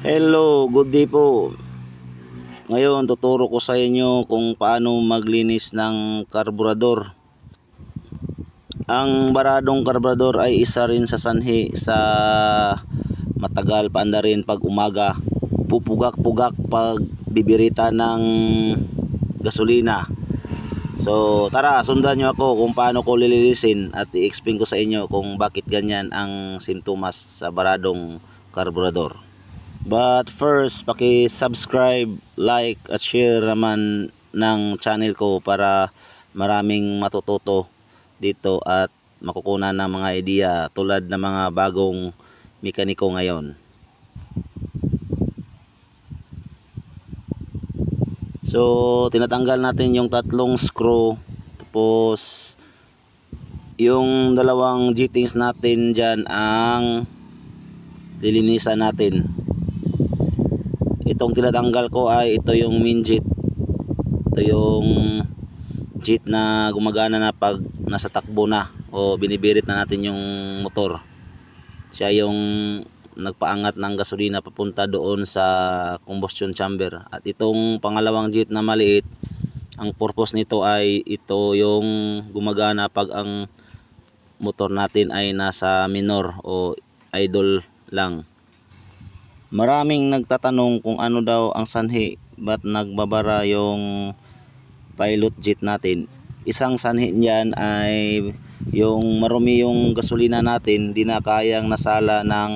Hello, good day po. Ngayon tuturo ko sa inyo kung paano maglinis ng karburador. Ang baradong karburador ay isa rin sa sanhi sa matagal paandarin pag umaga. Pupugak-pugak pag bibirita ng gasolina. So tara, sundan nyo ako kung paano ko lilinisin at i-explain ko sa inyo kung bakit ganyan ang simptomas sa baradong karburador. But first, paki-subscribe, like at share naman ng channel ko para maraming matututo dito at makukunan ng mga idea tulad ng mga bagong mekaniko ngayon. So, tinatanggal natin yung tatlong screw, tapos yung dalawang G-tings natin dyan ang lilinisan natin. Itong tinatanggal ko ay ito yung main jet. Ito yung jet na gumagana na pag nasa takbo na o binibirit na natin yung motor. Siya yung nagpaangat ng gasolina papunta doon sa combustion chamber. At itong pangalawang jet na maliit, ang purpose nito ay ito yung gumagana pag ang motor natin ay nasa minor o idle lang. Maraming nagtatanong kung ano daw ang sanhi ba't nagbabara yung pilot jet natin. Isang sanhi niyan ay yung marumi yung gasolina natin, di na kayang nasala ng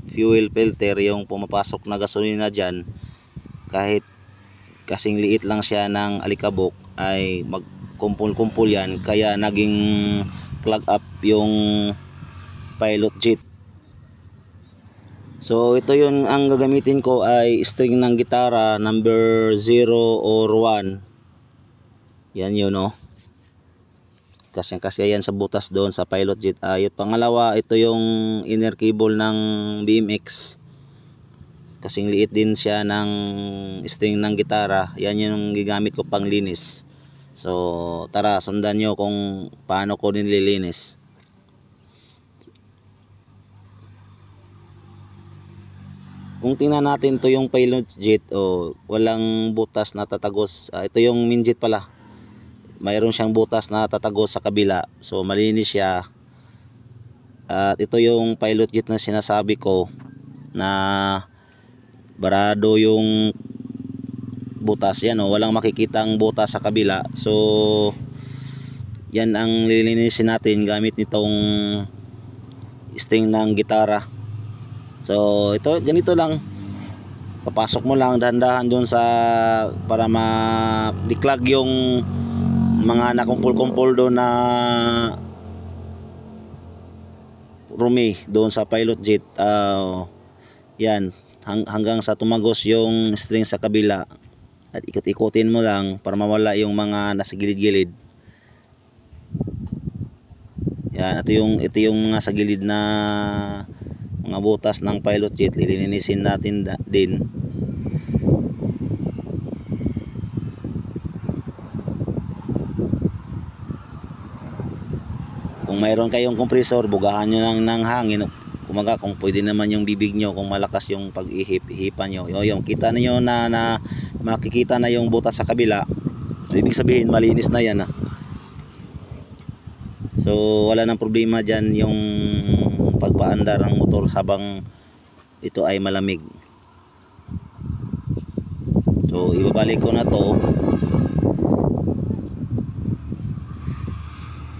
fuel filter yung pumapasok na gasolina dyan. Kahit kasing liit lang siya ng alikabok ay magkumpul-kumpul yan, kaya naging clog up yung pilot jet. So ito yun, ang gagamitin ko ay string ng gitara number 0 or 1. Yan yun, no. Kasi yan sa butas doon sa pilot jet. Yung pangalawa, ito yung inner cable ng BMX. Kasing liit din siya ng string ng gitara. Yan yung gigamit ko pang linis. So tara, sundan nyo kung paano ko nililinis. Kung tingnan natin, to yung pilot jet, walang butas na tatagos. Ito yung main jet pala. Mayroon siyang butas na tatagos sa kabila. So malinis siya. At ito yung pilot jet na sinasabi ko na barado yung butas. Yan, walang makikitang butas sa kabila. So yan ang lilinisin natin gamit nitong string ng gitara. So ito, ganito lang, papasok mo lang dahan-dahan doon sa para ma-declog yung mga nakumpul-kumpul doon na rumi doon sa pilot jet. Yan, hanggang sa tumagos yung string sa kabila, at ikot-ikutin mo lang para mawala yung mga nasa gilid-gilid. Yan, ito yung mga sa gilid na mga butas ng pilot jet, lilinisin natin din. Kung mayroon kayong compressor, bugahan nyo lang ng hangin. Kumaga, kung pwede naman yung bibig nyo, kung malakas yung pag-ihip-ihipan nyo. Yung kita niyo na makikita na yung butas sa kabila, ibig sabihin malinis na yan. So wala nang problema dyan yung pagpaandar ng motor habang ito ay malamig. So ibabalik ko na to.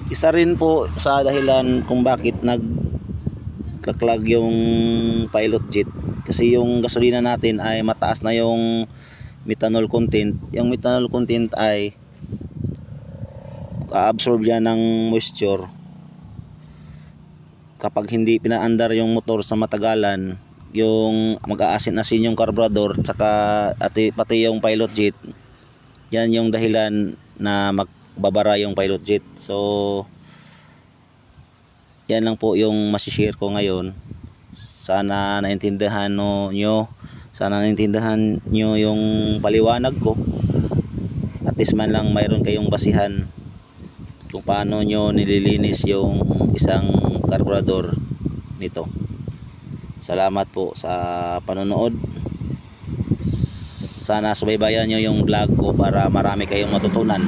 Isa rin po sa dahilan kung bakit nagkaklag yung pilot jet, kasi yung gasolina natin ay mataas na yung methanol content. Yung methanol content ay absorb yan ng moisture. Kapag hindi pinaandar yung motor sa matagalan, yung mag-aasin-asin yung carburetor pati yung pilot jet. Yan yung dahilan na magbabara yung pilot jet. So yan lang po yung masishare ko ngayon. Sana naintindihan nyo yung paliwanag ko. At least man lang mayroon kayong basihan kung paano nyo nililinis yung isang carburetor nito. Salamat po sa panonood. Sana subaybayan nyo yung vlog ko para marami kayong matutunan.